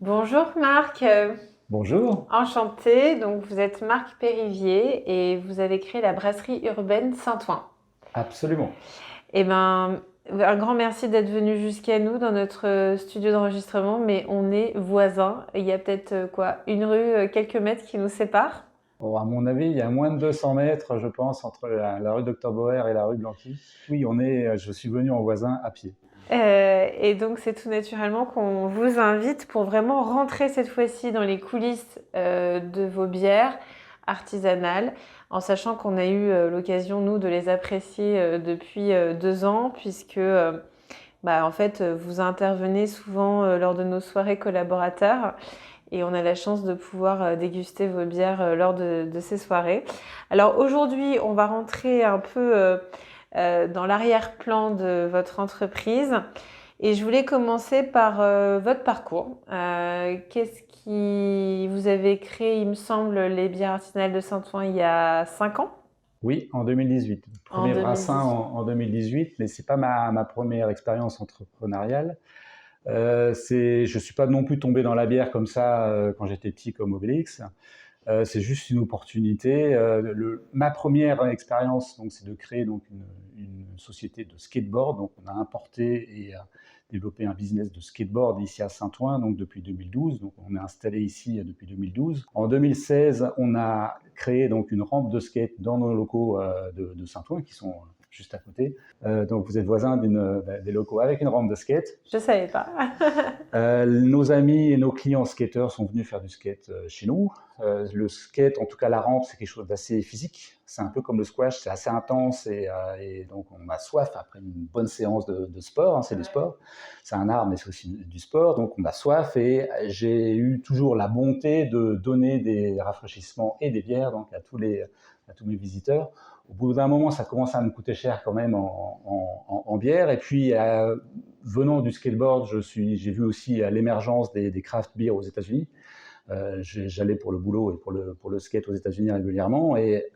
Bonjour Marc, Bonjour, enchantée. Donc vous êtes Marc Périvier et vous avez créé la brasserie urbaine Saint-Ouen. absolument. Eh ben, un grand merci d'être venu jusqu'à nous dans notre studio d'enregistrement, mais on est voisins. Il y a peut-être quoi, une rue, quelques mètres qui nous séparent. Bon, à mon avis, il y a moins de 200 mètres, je pense, entre la rue Docteur Boer et la rue Blanqui. Oui, je suis venu en voisin à pied. Et donc c'est tout naturellement qu'on vous invite pour vraiment rentrer cette fois-ci dans les coulisses de vos bières artisanales, en sachant qu'on a eu l'occasion, nous, de les apprécier depuis 2 ans, puisque en fait, vous intervenez souvent lors de nos soirées collaborateurs et on a la chance de pouvoir déguster vos bières lors de ces soirées. Alors aujourd'hui, on va rentrer un peu dans l'arrière-plan de votre entreprise. Et je voulais commencer par votre parcours. Qu'est-ce qui vous avez créé, il me semble, les bières artisanales de Saint-Ouen il y a 5 ans, Oui, en 2018. en Premier brassin 2018. en 2018, mais c'est pas ma première expérience entrepreneuriale. Je suis pas non plus tombé dans la bière comme ça quand j'étais petit comme Obélix. C'est juste une opportunité. Ma première expérience, donc, c'est de créer donc une société de skateboard. Donc, on a importé et développé un business de skateboard ici à Saint-Ouen, donc depuis 2012. Donc, on est installé ici depuis 2012. En 2016, on a créé donc une rampe de skate dans nos locaux de Saint-Ouen, qui sont juste à côté. Donc, vous êtes voisin des locaux avec une rampe de skate. Je savais pas. Nos amis et nos clients skateurs sont venus faire du skate chez nous. Le skate, en tout cas la rampe, c'est quelque chose d'assez physique. C'est un peu comme le squash, c'est assez intense et donc on a soif après une bonne séance de sport. Hein, c'est du sport. C'est un art, mais c'est aussi du sport. Donc on a soif et j'ai eu toujours la bonté de donner des rafraîchissements et des bières donc à tous mes visiteurs. Au bout d'un moment, ça commence à me coûter cher quand même en bière. Et puis, venant du skateboard, j'ai vu aussi l'émergence des craft beer aux États-Unis. J'allais pour le boulot et pour le skate aux États-Unis régulièrement et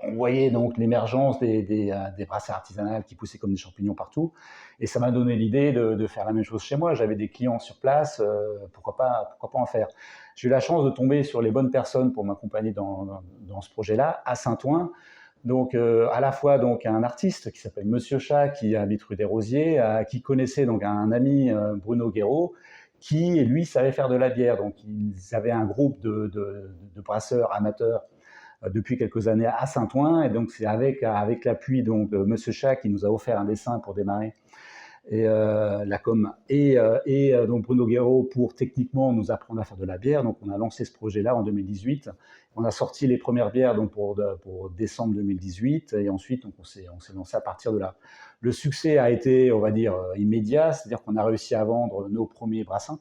on voyait donc l'émergence des brasseries artisanales qui poussaient comme des champignons partout. Et ça m'a donné l'idée de faire la même chose chez moi. J'avais des clients sur place, pourquoi pas en faire. J'ai eu la chance de tomber sur les bonnes personnes pour m'accompagner dans ce projet-là à Saint-Ouen. Donc, à la fois donc un artiste qui s'appelle Monsieur Chat, qui habite rue des Rosiers, qui connaissait donc un ami, Bruno Guéraud, qui lui savait faire de la bière. Donc, ils avaient un groupe de brasseurs amateurs depuis quelques années à Saint-Ouen. Et donc, c'est avec l'appui donc de Monsieur Chat qui nous a offert un dessin pour démarrer et la com et donc Bruno Guéraud pour techniquement nous apprendre à faire de la bière. Donc on a lancé ce projet-là en 2018. On a sorti les premières bières donc pour décembre 2018 et ensuite donc on s'est lancé à partir de là. Le succès a été, on va dire, immédiat, c'est-à-dire qu'on a réussi à vendre nos premiers brassins.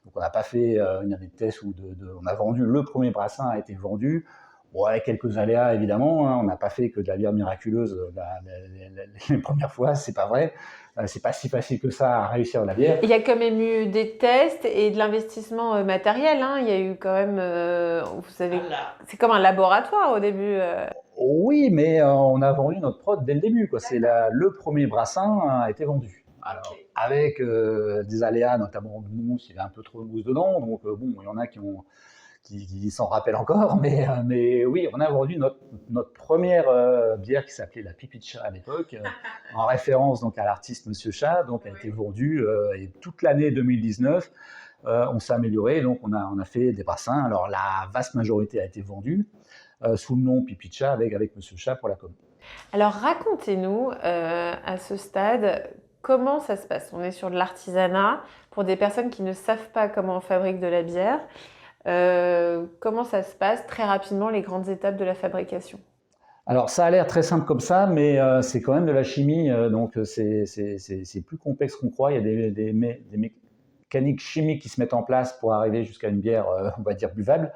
Donc on n'a pas fait une année de test où on a vendu le premier brassin a été vendu. Ouais, quelques aléas évidemment. Hein. On n'a pas fait que de la bière miraculeuse les premières fois, c'est pas vrai. C'est pas si facile que ça à réussir la bière. Il y a quand même eu des tests et de l'investissement matériel, hein. Il y a eu quand même, vous savez, c'est comme un laboratoire au début. Oui, mais on a vendu notre prod dès le début. Quoi. Le premier brassin a été vendu. Alors, avec des aléas, notamment de mousse, il y avait un peu trop de mousse dedans. Donc, bon, il y en a qui s'en rappellent encore. Mais oui, on a vendu notre première bière qui s'appelait la Pipicha à l'époque, en référence donc, à l'artiste Monsieur Chat. Donc, elle a été vendue et toute l'année 2019. On s'est amélioré, donc on a fait des brassins. Alors la vaste majorité a été vendue sous le nom Pipicha avec Monsieur Chat pour la com. Alors racontez-nous à ce stade comment ça se passe. On est sur de l'artisanat pour des personnes qui ne savent pas comment on fabrique de la bière. Comment ça se passe très rapidement les grandes étapes de la fabrication? Alors ça a l'air très simple comme ça, mais c'est quand même de la chimie, donc c'est plus complexe qu'on croit. Il y a des mécaniques chimiques qui se mettent en place pour arriver jusqu'à une bière, on va dire, buvable.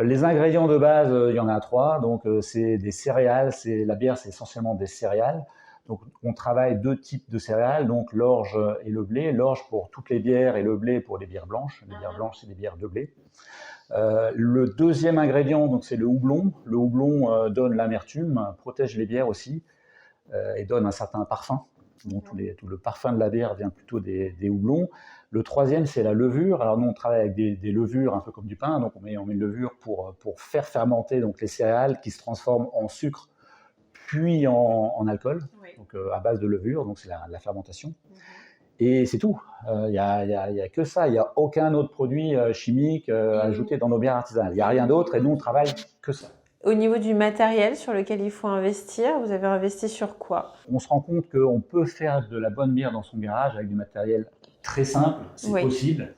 Les ingrédients de base, il y en a trois. Donc, c'est des céréales. La bière, c'est essentiellement des céréales. Donc, on travaille deux types de céréales, donc l'orge et le blé. L'orge pour toutes les bières et le blé pour les bières blanches. Les bières blanches, c'est des bières de blé. Le deuxième ingrédient, donc, c'est le houblon. Le houblon donne l'amertume, protège les bières aussi et donne un certain parfum. Donc, tout le parfum de la bière vient plutôt des houblons. Le troisième, c'est la levure. Alors nous, on travaille avec des levures un peu comme du pain, donc on met une levure pour faire fermenter donc, les céréales qui se transforment en sucre, puis en alcool, Oui. donc à base de levure, donc c'est la fermentation. Et c'est tout. Il n'y a que ça. Il n'y a aucun autre produit chimique ajouté dans nos bières artisanales. Il n'y a rien d'autre et nous, on travaille que ça. Au niveau du matériel sur lequel il faut investir, vous avez investi sur quoi? On se rend compte qu'on peut faire de la bonne bière dans son garage avec du matériel très simple, c'est possible.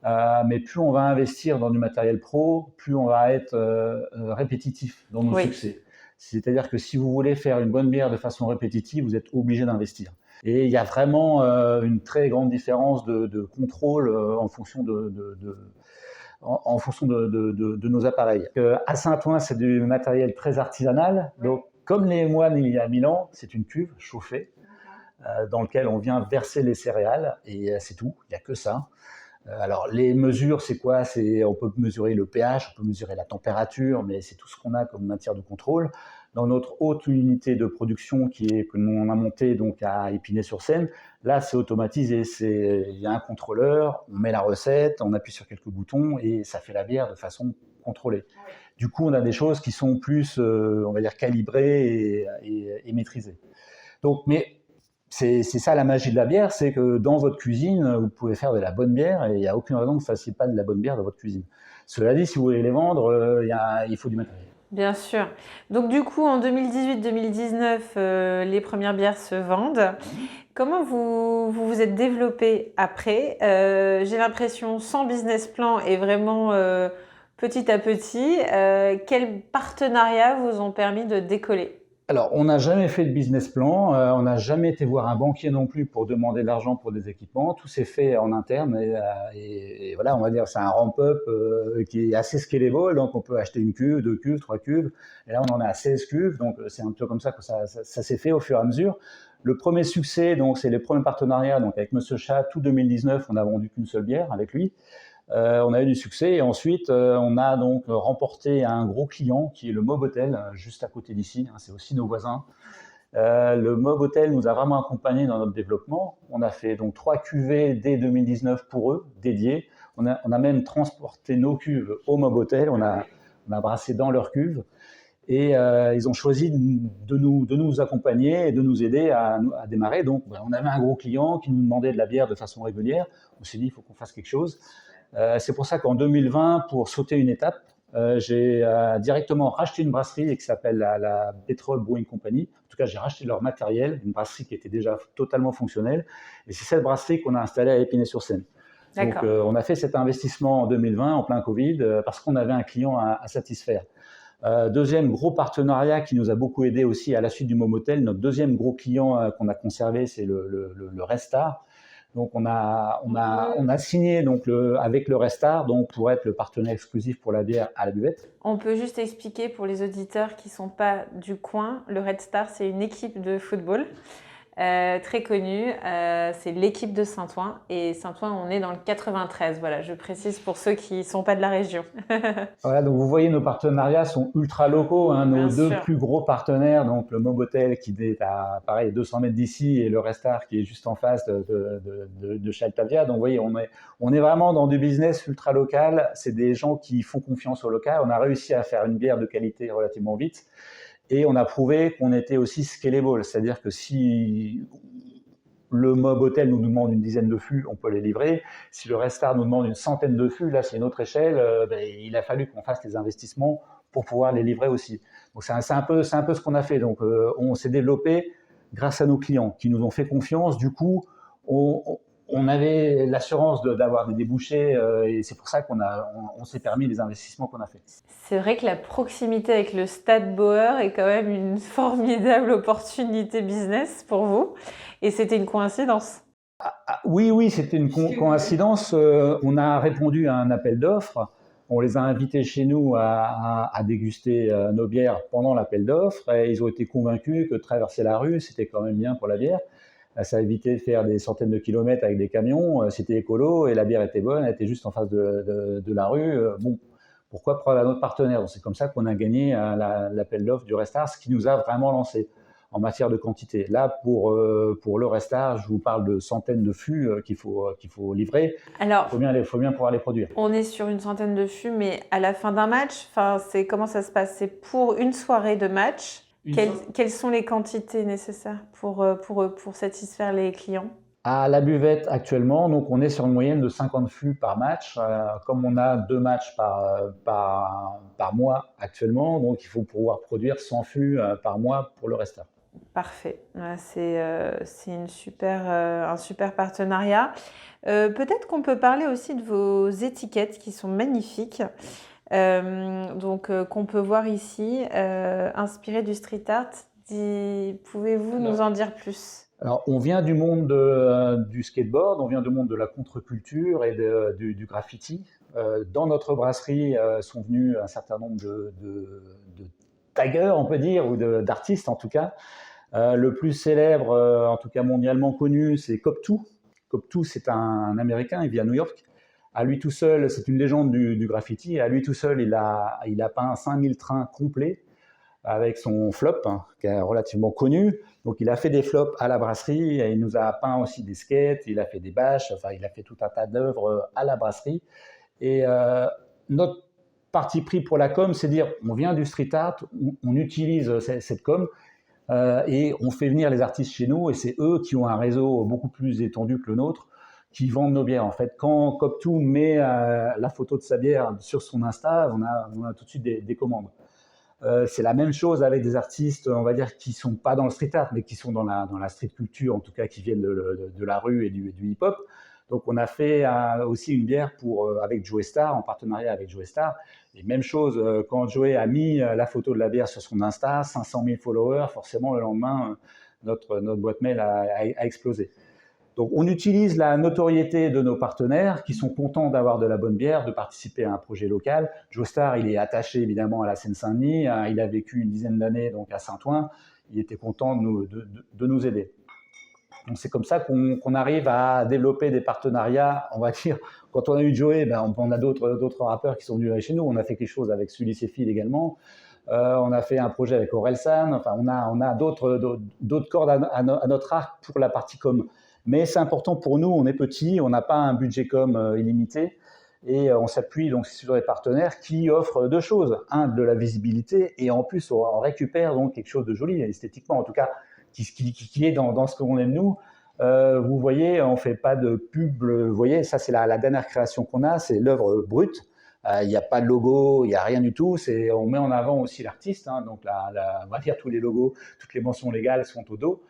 Mais plus on va investir dans du matériel pro, plus on va être répétitif dans nos succès. C'est-à-dire que si vous voulez faire une bonne bière de façon répétitive, vous êtes obligé d'investir. Et il y a vraiment une très grande différence de contrôle en fonction en fonction de nos appareils. À Saint-Ouen, c'est du matériel très artisanal. Donc, comme les moines il y a 1000 ans, c'est une cuve chauffée dans laquelle on vient verser les céréales et c'est tout, il n'y a que ça. Alors, les mesures, c'est quoi? On peut mesurer le pH, on peut mesurer la température, mais c'est tout ce qu'on a comme matière de contrôle. Dans notre haute unité de production que nous a montée donc à Épinay-sur-Seine, là, c'est automatisé. Il y a un contrôleur, on met la recette, on appuie sur quelques boutons et ça fait la bière de façon contrôlée. Du coup, on a des choses qui sont plus, on va dire, calibrées et maîtrisées. Donc, mais c'est ça la magie de la bière, c'est que dans votre cuisine, vous pouvez faire de la bonne bière et il n'y a aucune raison que vous ne fassiez pas de la bonne bière dans votre cuisine. Cela dit, si vous voulez les vendre, il faut du matériel. Bien sûr. Donc du coup, en 2018-2019, les premières bières se vendent. Comment vous êtes développé après? J'ai l'impression sans business plan et vraiment petit à petit. Quels partenariats vous ont permis de décoller? Alors, on n'a jamais fait de business plan, on n'a jamais été voir un banquier non plus pour demander de l'argent pour des équipements. Tout s'est fait en interne et voilà, on va dire c'est un ramp-up qui est assez scalable, donc on peut acheter une cuve, 2 cuves, 3 cuves. Et là, on en est à 16 cuves, donc c'est un peu comme ça que ça s'est fait au fur et à mesure. Le premier succès, donc c'est les premiers partenariats, donc avec Monsieur Chat, tout 2019, on n'a vendu qu'une seule bière avec lui. On a eu du succès et ensuite on a donc remporté un gros client qui est le Mob Hotel, juste à côté d'ici, hein, c'est aussi nos voisins. Le Mob Hotel nous a vraiment accompagnés dans notre développement. On a fait donc 3 cuvées dès 2019 pour eux, dédiées. On a même transporté nos cuves au Mob Hotel, on a brassé dans leurs cuves. Et ils ont choisi de nous accompagner et de nous aider à démarrer. Donc, on avait un gros client qui nous demandait de la bière de façon régulière. On s'est dit, il faut qu'on fasse quelque chose. C'est pour ça qu'en 2020, pour sauter une étape, j'ai directement racheté une brasserie qui s'appelle la Petrol Brewing Company. En tout cas, j'ai racheté leur matériel, une brasserie qui était déjà totalement fonctionnelle. Et c'est cette brasserie qu'on a installée à Épinay-sur-Seine. Donc, on a fait cet investissement en 2020, en plein Covid, parce qu'on avait un client à satisfaire. Deuxième gros partenariat qui nous a beaucoup aidé aussi à la suite du Momotel, notre deuxième gros client qu'on a conservé, c'est le Restar. Donc on a signé donc avec le Restar donc pour être le partenaire exclusif pour la bière à la buvette. On peut juste expliquer pour les auditeurs qui ne sont pas du coin, le Red Star, c'est une équipe de football très connue. C'est l'équipe de Saint-Ouen. Et Saint-Ouen, on est dans le 93. Voilà, je précise pour ceux qui ne sont pas de la région. Voilà, donc vous voyez, nos partenariats sont ultra locaux. Hein, nos deux plus gros partenaires, donc le Mob Hotel qui est à pareil, 200 mètres d'ici et le Restar qui est juste en face de Chaltavia. Donc vous voyez, on est vraiment dans du business ultra local. C'est des gens qui font confiance au local. On a réussi à faire une bière de qualité relativement vite. Et on a prouvé qu'on était aussi scalable, c'est-à-dire que si le Mob Hotel nous demande une dizaine de fûts, on peut les livrer. Si le Restar nous demande une centaine de fûts, là c'est une autre échelle, il a fallu qu'on fasse les investissements pour pouvoir les livrer aussi. Donc c'est un peu ce qu'on a fait. Donc on s'est développé grâce à nos clients qui nous ont fait confiance. Du coup, on avait l'assurance d'avoir des débouchés et c'est pour ça qu'on s'est permis les investissements qu'on a fait. C'est vrai que la proximité avec le Stade Bauer est quand même une formidable opportunité business pour vous. Et c'était une coïncidence. Oui, c'était une coïncidence. On a répondu à un appel d'offres. On les a invités chez nous à déguster nos bières pendant l'appel d'offres. Et ils ont été convaincus que traverser la rue, c'était quand même bien pour la bière. Ça a évité de faire des centaines de kilomètres avec des camions. C'était écolo et la bière était bonne. Elle était juste en face de la rue. Bon, pourquoi prendre un autre partenaire? Donc, c'est comme ça qu'on a gagné l'appel d'offres du Restar, ce qui nous a vraiment lancé. en matière de quantité. Là, pour le Restart, je vous parle de centaines de fûts qu'il faut livrer. Alors, Il faut bien pouvoir les produire. On est sur une centaine de fûts, mais à la fin d'un match, comment ça se passe? C'est pour une soirée de match. Quelles sont les quantités nécessaires pour satisfaire les clients? À la buvette actuellement, donc on est sur une moyenne de 50 fûts par match. Comme on a 2 matchs par mois actuellement, donc il faut pouvoir produire 100 fûts par mois pour le Restart. Parfait. Ouais, c'est un super partenariat. Peut-être qu'on peut parler aussi de vos étiquettes qui sont magnifiques. Qu'on peut voir ici, inspirées du street art. Pouvez-vous nous en dire plus? Alors, on vient du monde du skateboard, on vient du monde de la contre-culture et du graffiti. Dans notre brasserie sont venus un certain nombre de taggers, on peut dire, ou d'artistes en tout cas. Le plus célèbre, en tout cas mondialement connu, c'est Cop2. Cop2, c'est un Américain, il vit à New York. À lui tout seul, c'est une légende du graffiti. À lui tout seul, il a peint 5000 trains complets avec son flop, qui est relativement connu. Donc, il a fait des flops à la brasserie, et il nous a peint aussi des skates, il a fait des bâches, enfin, il a fait tout un tas d'œuvres à la brasserie. Et notre parti pris pour la com, c'est dire, on vient du street art, on utilise cette com, et on fait venir les artistes chez nous, et c'est eux qui ont un réseau beaucoup plus étendu que le nôtre, qui vendent nos bières. En fait, quand Cop2 met la photo de sa bière sur son Insta, on a tout de suite des commandes. C'est la même chose avec des artistes, on va dire, qui sont pas dans le street art, mais qui sont dans la street culture, en tout cas, qui viennent de la rue et du hip-hop. Donc, on a fait aussi une bière avec Joey Star, en partenariat avec Joey Star. Et même chose, quand Joey a mis la photo de la bière sur son Insta, 500 000 followers, forcément, le lendemain, notre boîte mail a explosé. Donc, on utilise la notoriété de nos partenaires qui sont contents d'avoir de la bonne bière, de participer à un projet local. Joe Star, il est attaché évidemment à la Seine-Saint-Denis. Il a vécu une dizaine d'années donc à Saint-Ouen. Il était content de nous aider. Donc, c'est comme ça qu'on arrive à développer des partenariats. On va dire, quand on a eu Joey, on a d'autres rappeurs qui sont venus chez nous. On a fait quelque chose avec Sully Céphile également. On a fait un projet avec Orelsan. Enfin, on a d'autres cordes à notre arc pour la partie com. Mais c'est important pour nous, on est petit, on n'a pas un budget com illimité et on s'appuie donc sur des partenaires qui offrent deux choses. Un, de la visibilité et en plus, on récupère donc quelque chose de joli, esthétiquement en tout cas, qui est dans ce qu'on aime nous. Vous voyez, on ne fait pas de pub, vous voyez, ça c'est la dernière création qu'on a, c'est l'œuvre brute. Il n'y a pas de logo, il n'y a rien du tout. On met en avant aussi l'artiste, donc on va dire tous les logos, toutes les mentions légales sont au dos.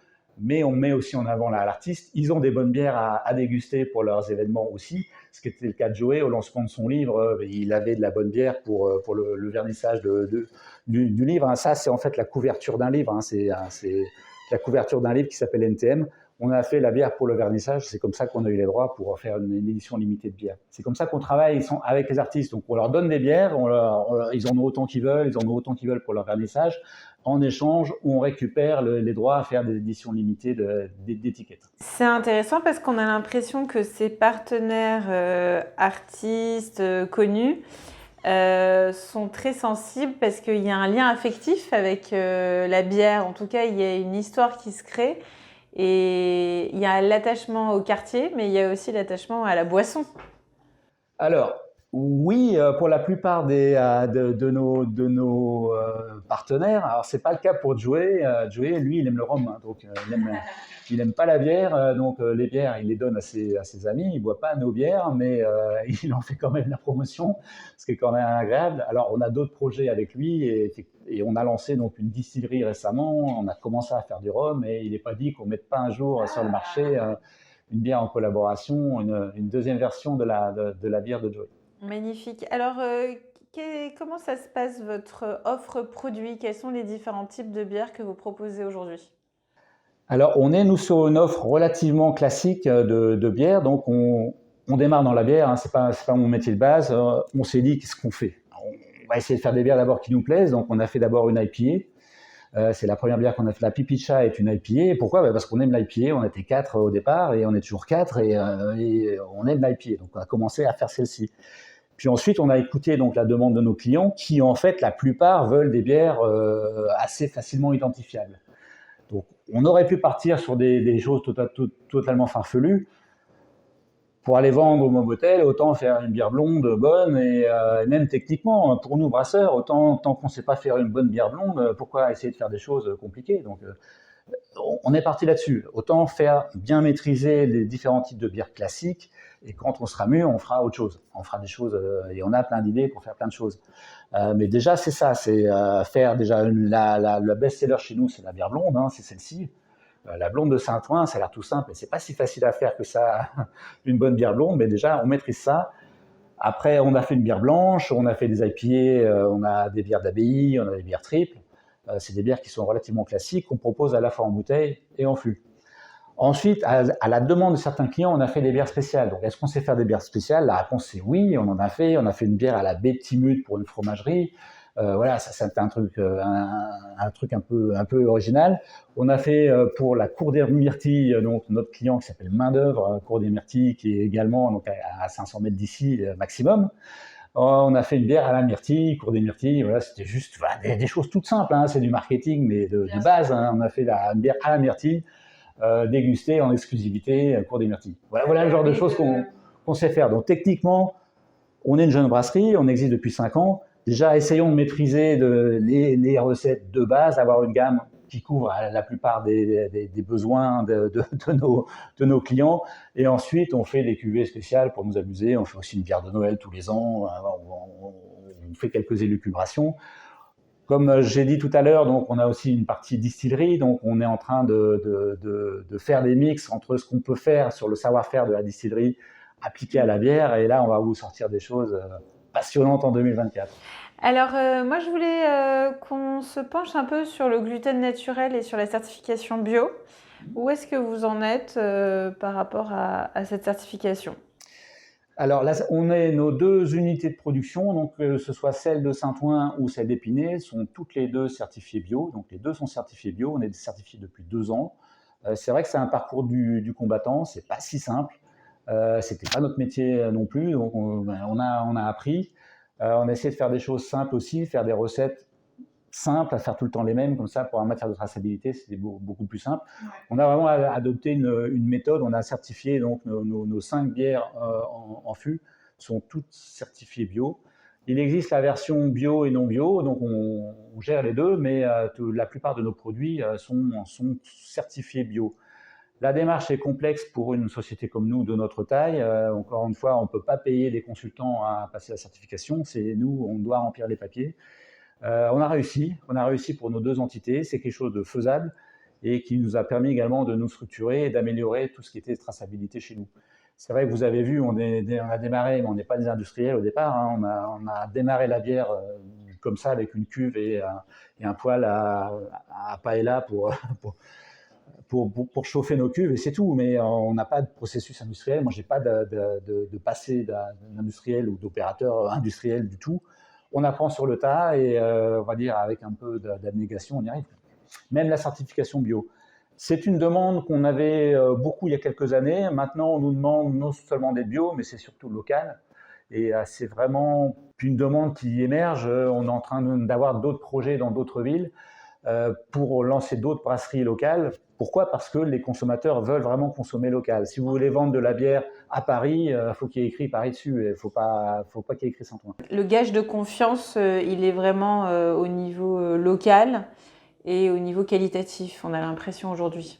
Mais on met aussi en avant l'artiste. Ils ont des bonnes bières à déguster pour leurs événements aussi, ce qui était le cas de Joey. Au lancement de son livre, il avait de la bonne bière pour le vernissage du livre. Ça, c'est en fait la couverture d'un livre. C'est la couverture d'un livre qui s'appelle NTM. On a fait la bière pour le vernissage. C'est comme ça qu'on a eu les droits pour faire une édition limitée de bière. C'est comme ça qu'on travaille avec les artistes. Donc, on leur donne des bières. Ils en ont autant qu'ils veulent. Ils en ont autant qu'ils veulent pour leur vernissage. En échange, on récupère les droits à faire des éditions limitées d'étiquettes. C'est intéressant parce qu'on a l'impression que ces partenaires artistes connus sont très sensibles parce qu'il y a un lien affectif avec la bière. En tout cas, il y a une histoire qui se crée et il y a l'attachement au quartier, mais il y a aussi l'attachement à la boisson. Alors, oui, pour la plupart de nos partenaires. Alors, c'est pas le cas pour Joey. Joey, lui, il aime le rhum, donc il aime pas la bière. Donc, les bières, il les donne à ses amis. Il boit pas nos bières, mais il en fait quand même la promotion, ce qui est quand même agréable. Alors, on a d'autres projets avec lui et on a lancé donc une distillerie récemment. On a commencé à faire du rhum et il n'est pas dit qu'on mette pas un jour sur le marché une bière en collaboration, une deuxième version de la bière de Joey. Magnifique. Alors, comment ça se passe votre offre produit? Quels sont les différents types de bières que vous proposez aujourd'hui? Alors, nous, sur une offre relativement classique de bière. Donc, on démarre dans la bière. C'est pas mon métier de base. On s'est dit, qu'est-ce qu'on fait? On va essayer de faire des bières d'abord qui nous plaisent. Donc, on a fait d'abord une IPA. C'est la première bière qu'on a fait. La Pipicha est une IPA. Pourquoi? Parce qu'on aime l'IPA. On était 4 au départ et on est toujours 4 et on aime l'IPA. Donc, on a commencé à faire celle-ci. Puis ensuite, on a écouté donc la demande de nos clients qui, en fait, la plupart veulent des bières assez facilement identifiables. Donc, on aurait pu partir sur des choses totalement farfelues. Pour aller vendre au Mobotel, autant faire une bière blonde bonne et même techniquement, pour nous brasseurs, autant tant qu'on ne sait pas faire une bonne bière blonde, pourquoi essayer de faire des choses compliquées? Donc, on est parti là-dessus. Autant faire bien maîtriser les différents types de bières classiques et quand on sera mieux, on fera autre chose. On fera des choses et on a plein d'idées pour faire plein de choses. Mais déjà, c'est ça, c'est faire déjà la best-seller chez nous, c'est la bière blonde, hein, c'est celle-ci. La blonde de Saint-Ouen, ça a l'air tout simple, mais c'est pas si facile à faire que ça, une bonne bière blonde, mais déjà, on maîtrise ça. Après, on a fait une bière blanche, on a fait des IPA, on a des bières d'abbaye, on a des bières triples. C'est des bières qui sont relativement classiques, qu'on propose à la fois en bouteille et en fût. Ensuite, à la demande de certains clients, on a fait des bières spéciales. Donc, est-ce qu'on sait faire des bières spéciales? La réponse c'est oui, on en a fait. On a fait une bière à la baie de Timut pour une fromagerie. Voilà, ça c'était un truc un peu original. On a fait pour la Cour des Myrtilles, donc notre client qui s'appelle Main d'œuvre, Cour des Myrtilles, qui est également donc à 500 mètres d'ici maximum. On a fait une bière à la myrtille, Cour des Myrtilles. Voilà, c'était juste des choses toutes simples. Hein, c'est du marketing, mais de base. Hein, on a fait une bière à la myrtille, dégustée en exclusivité Cour des Myrtilles. Voilà le genre de choses qu'on sait faire. Donc techniquement, on est une jeune brasserie, on existe depuis 5 ans. Déjà, essayons de maîtriser les recettes de base, avoir une gamme qui couvre la plupart des besoins de nos clients. Et ensuite, on fait des cuvées spéciales pour nous amuser. On fait aussi une bière de Noël tous les ans. On fait quelques élucubrations. Comme j'ai dit tout à l'heure, donc on a aussi une partie distillerie. Donc, on est en train de faire des mix entre ce qu'on peut faire sur le savoir-faire de la distillerie appliqué à la bière. Et là, on va vous sortir des choses passionnantes en 2024. Alors, moi, je voulais qu'on se penche un peu sur le gluten naturel et sur la certification bio. Où est-ce que vous en êtes par rapport à cette certification? Alors là, nos 2 unités de production, donc que ce soit celle de Saint-Ouen ou celle d'Épinay, sont toutes les 2 certifiées bio. Donc les 2 sont certifiées bio. On est certifiés depuis 2 ans. C'est vrai que c'est un parcours du combattant. C'est pas si simple. C'était pas notre métier non plus. Donc on a appris. On a essayé de faire des choses simples aussi, faire des recettes simples, à faire tout le temps les mêmes, comme ça, pour en matière de traçabilité, c'était beaucoup plus simple. Ouais. On a vraiment adopté une méthode, on a certifié donc nos 5 bières en fût, sont toutes certifiées bio. Il existe la version bio et non bio, donc on gère les deux, mais la plupart de nos produits sont certifiés bio. La démarche est complexe pour une société comme nous, de notre taille. Encore une fois, on ne peut pas payer des consultants à passer la certification. C'est nous, on doit remplir les papiers. On a réussi pour nos 2 entités. C'est quelque chose de faisable et qui nous a permis également de nous structurer et d'améliorer tout ce qui était traçabilité chez nous. C'est vrai que vous avez vu, on a démarré, mais on n'est pas des industriels au départ. Hein. On a démarré la bière comme ça avec une cuve et un poêle à paella pour chauffer nos cuves et c'est tout, mais on n'a pas de processus industriel. Moi, je n'ai pas de passé d'industriel ou d'opérateur industriel du tout. On apprend sur le tas et on va dire avec un peu d'abnégation, on y arrive. Même la certification bio. C'est une demande qu'on avait beaucoup il y a quelques années. Maintenant, on nous demande non seulement d'être bio, mais c'est surtout local. Et c'est vraiment une demande qui émerge. On est en train d'avoir d'autres projets dans d'autres villes pour lancer d'autres brasseries locales. Pourquoi? Parce que les consommateurs veulent vraiment consommer local. Si vous voulez vendre de la bière à Paris, il faut qu'il y ait écrit Paris dessus. Il ne faut pas qu'il y ait écrit Saint-Ouen. Le gage de confiance, il est vraiment au niveau local et au niveau qualitatif, on a l'impression aujourd'hui.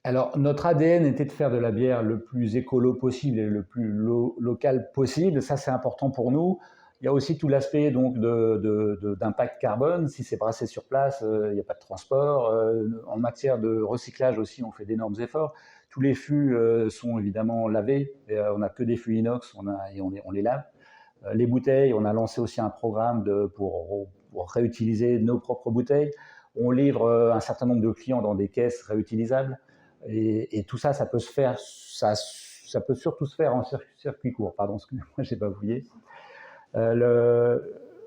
Alors, notre ADN était de faire de la bière le plus écolo possible et le plus local possible. Ça, c'est important pour nous. Il y a aussi tout l'aspect donc d'impact carbone. Si c'est brassé sur place, il n'y a pas de transport. En matière de recyclage aussi, on fait d'énormes efforts. Tous les fûts sont évidemment lavés. On n'a que des fûts inox, on les lave. Les bouteilles, on a lancé aussi un programme pour réutiliser nos propres bouteilles. On livre un certain nombre de clients dans des caisses réutilisables. Et tout ça, ça peut se faire, ça peut surtout se faire en circuit court. Pardon, excusez-moi, je n'ai pas oublié. On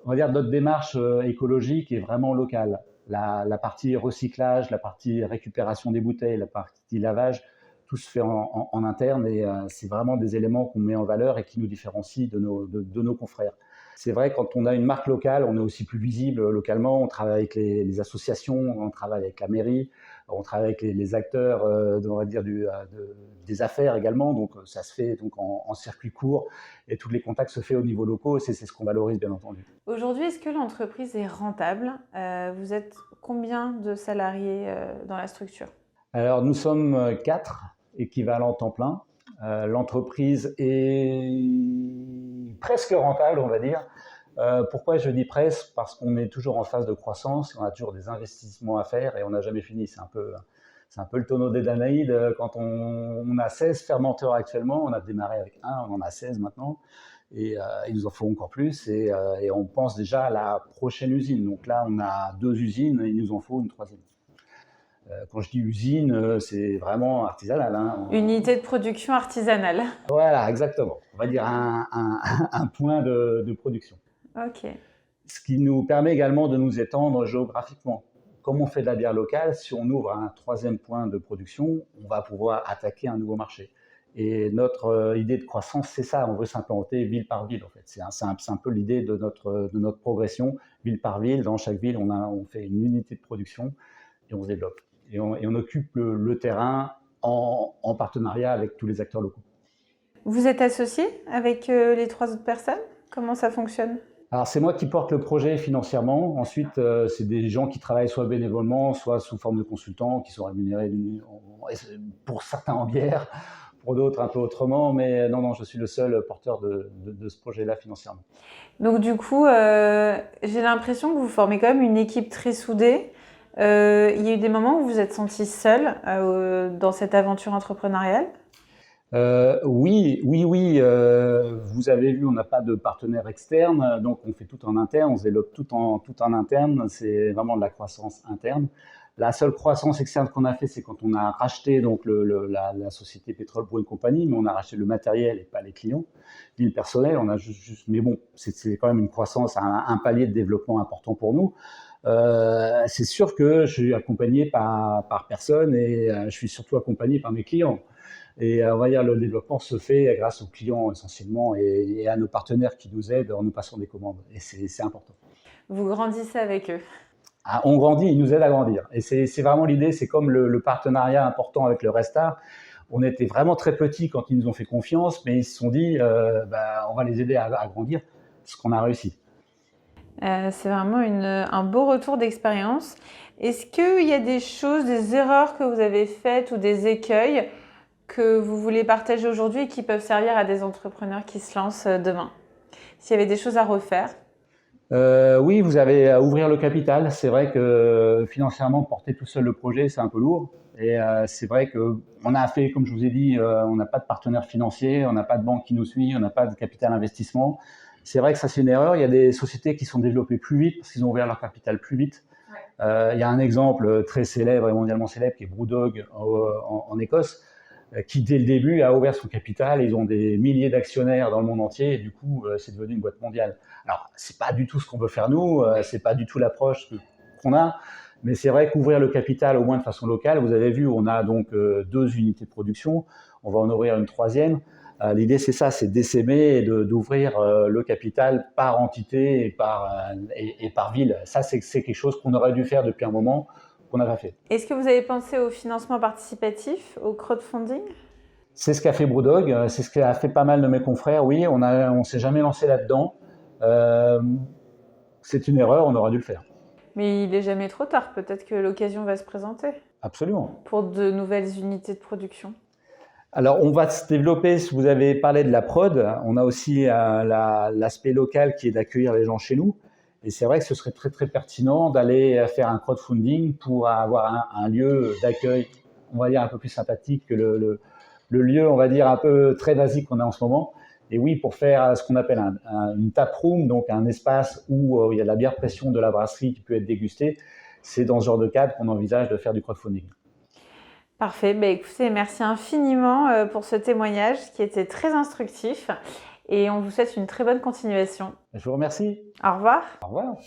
va dire notre démarche écologique est vraiment locale. La partie recyclage, la partie récupération des bouteilles, la partie lavage, tout se fait en interne et c'est vraiment des éléments qu'on met en valeur et qui nous différencient de nos confrères. C'est vrai, quand on a une marque locale, on est aussi plus visible localement, on travaille avec les associations, on travaille avec la mairie, On travaille avec les acteurs, on va dire, des affaires également, donc ça se fait donc en circuit court et tous les contacts se font au niveau local, c'est ce qu'on valorise bien entendu. Aujourd'hui, est-ce que l'entreprise est rentable? Vous êtes combien de salariés dans la structure? Alors nous sommes 4 équivalents temps plein. L'entreprise est presque rentable, on va dire. Pourquoi je dis presque? Parce qu'on est toujours en phase de croissance, on a toujours des investissements à faire et on n'a jamais fini. C'est un peu le tonneau des Danaïdes. Quand on a 16 fermenteurs actuellement, on a démarré avec un, on en a 16 maintenant. Et il nous en faut encore plus et on pense déjà à la prochaine usine. Donc là, on a 2 usines et il nous en faut une 3e. Quand je dis usine, c'est vraiment artisanal. Hein. Unité de production artisanale. Voilà, exactement. On va dire un point de production. Ok. Ce qui nous permet également de nous étendre géographiquement. Comme on fait de la bière locale, si on ouvre un 3e point de production, on va pouvoir attaquer un nouveau marché. Et notre idée de croissance, c'est ça, on veut s'implanter ville par ville en fait. C'est un peu l'idée de notre progression, ville par ville. Dans chaque ville, on fait une unité de production et on se développe. Et on occupe le terrain en partenariat avec tous les acteurs locaux. Vous êtes associé avec les 3 autres personnes? Comment ça fonctionne? Alors c'est moi qui porte le projet financièrement. Ensuite, c'est des gens qui travaillent soit bénévolement, soit sous forme de consultants, qui sont rémunérés pour certains en bière, pour d'autres un peu autrement. Mais non, je suis le seul porteur de ce projet-là financièrement. Donc du coup, j'ai l'impression que vous formez quand même une équipe très soudée. Il y a eu des moments où vous vous êtes senti seul dans cette aventure entrepreneuriale? Oui. Vous avez vu, on n'a pas de partenaire externe, donc on fait tout en interne, on se développe tout en interne. C'est vraiment de la croissance interne. La seule croissance externe qu'on a fait, c'est quand on a racheté donc la société Pétrole Brewing Company, mais on a racheté le matériel et pas les clients, ni le personnel. On a mais bon, c'est quand même une croissance, un palier de développement important pour nous. C'est sûr que je suis accompagné par personne et je suis surtout accompagné par mes clients. Et on va dire le développement se fait grâce aux clients essentiellement et à nos partenaires qui nous aident en nous passant des commandes. Et c'est important. Vous grandissez avec eux? Ah, on grandit, ils nous aident à grandir. Et c'est vraiment l'idée, c'est comme le partenariat important avec le Restart. On était vraiment très petits quand ils nous ont fait confiance, mais ils se sont dit, on va les aider à grandir, ce qu'on a réussi. C'est vraiment un beau retour d'expérience. Est-ce qu'il y a des choses, des erreurs que vous avez faites ou des écueils que vous voulez partager aujourd'hui et qui peuvent servir à des entrepreneurs qui se lancent demain? S'il y avait des choses à refaire? Oui, vous avez à ouvrir le capital. C'est vrai que financièrement, porter tout seul le projet, c'est un peu lourd. Et c'est vrai qu'on a fait, comme je vous ai dit, on n'a pas de partenaire financier, on n'a pas de banque qui nous suit, on n'a pas de capital investissement. C'est vrai que ça, c'est une erreur. Il y a des sociétés qui sont développées plus vite parce qu'ils ont ouvert leur capital plus vite. Ouais. Il y a un exemple très célèbre et mondialement célèbre qui est Brewdog en Écosse, qui dès le début a ouvert son capital. Ils ont des milliers d'actionnaires dans le monde entier et du coup, c'est devenu une boîte mondiale. Alors, c'est pas du tout ce qu'on veut faire nous, c'est pas du tout l'approche qu'on a, mais c'est vrai qu'ouvrir le capital au moins de façon locale, vous avez vu, on a donc 2 unités de production, on va en ouvrir une 3e. L'idée, c'est ça, c'est d'essaimer et d'ouvrir le capital par entité et par ville. Ça, c'est quelque chose qu'on aurait dû faire depuis un moment, qu'on n'a pas fait. Est-ce que vous avez pensé au financement participatif, au crowdfunding? C'est ce qu'a fait Brewdog, c'est ce qu'a fait pas mal de mes confrères. Oui, on s'est jamais lancé là-dedans. C'est une erreur, on aurait dû le faire. Mais il n'est jamais trop tard, peut-être que l'occasion va se présenter. Absolument. Pour de nouvelles unités de production. Alors, on va se développer, vous avez parlé de la prod, on a aussi l'aspect local qui est d'accueillir les gens chez nous. Et c'est vrai que ce serait très, très pertinent d'aller faire un crowdfunding pour avoir un lieu d'accueil, on va dire, un peu plus sympathique que le lieu, on va dire, un peu très basique qu'on a en ce moment. Et oui, pour faire ce qu'on appelle une tap room, donc un espace où il y a de la bière pression de la brasserie qui peut être dégustée, c'est dans ce genre de cadre qu'on envisage de faire du crowdfunding. Parfait. Écoutez, merci infiniment pour ce témoignage qui était très instructif et on vous souhaite une très bonne continuation. Je vous remercie. Au revoir. Au revoir.